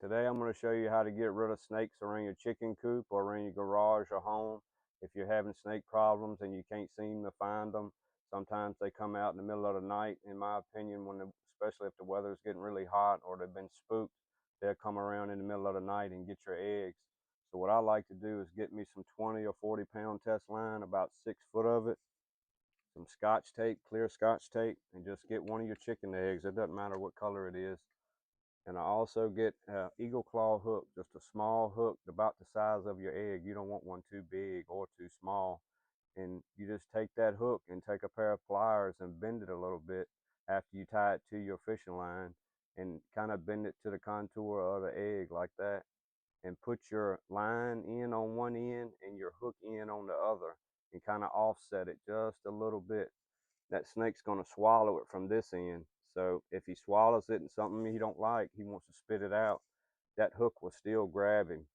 Today I'm going to show you how to get rid of snakes around your chicken coop or around your garage or home. If you're having snake problems and you can't seem to find them, sometimes they come out in the middle of the night. In my opinion, especially if the weather is getting really hot or they've been spooked, they'll come around in the middle of the night and get your eggs. So what I like to do is get me some 20 or 40 pound test line, about 6 foot of it, some scotch tape, clear scotch tape, and just get one of your chicken eggs. It doesn't matter what color it is. And I also get eagle claw hook, just a small hook about the size of your egg. You don't want one too big or too small. And you just take that hook and take a pair of pliers and bend it a little bit after you tie it to your fishing line, and kind of bend it to the contour of the egg like that. And put your line in on one end and your hook in on the other, and kind of offset it just a little bit. That snake's going to swallow it from this end. So if he swallows it and something he don't like, he wants to spit it out, that hook will still grab him.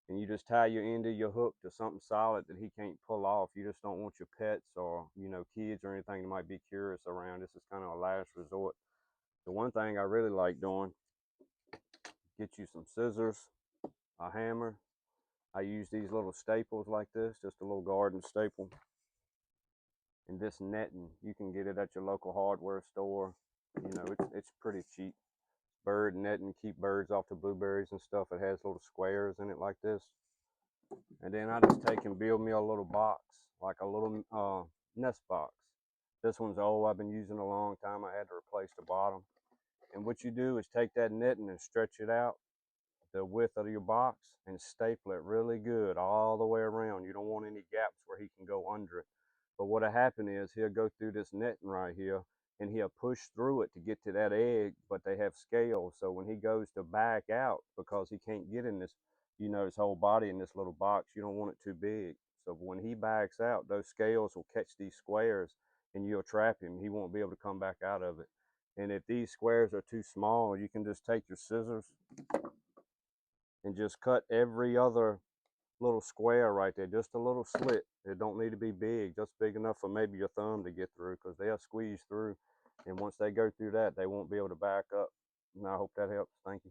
And you just tie your end of your hook to something solid that he can't pull off. You just don't want your pets or, kids or anything that might be curious around. This is kind of a last resort. The one thing I really like doing, get you some scissors, a hammer. I use these little staples like this, just a little garden staple. And this netting, you can get it at your local hardware store. It's pretty cheap. Bird netting, keep birds off the blueberries and stuff. It has little squares in it like this. And then I just take and build me a little box, like a little nest box. This one's old, I've been using a long time. I had to replace the bottom. And what you do is take that netting and stretch it out the width of your box and staple it really good all the way around. You don't want any gaps where he can go under it. But what'll happen is he'll go through this netting right here and he'll push through it to get to that egg, but they have scales. So when he goes to back out, because he can't get in this, his whole body in this little box, you don't want it too big. So when he backs out, those scales will catch these squares and you'll trap him. He won't be able to come back out of it. And if these squares are too small, you can just take your scissors and just cut every other little square right there, just a little slit. It don't need to be big, just big enough for maybe your thumb to get through, because they'll squeeze through, and once they go through that, they won't be able to back up. And I hope that helps. Thank you.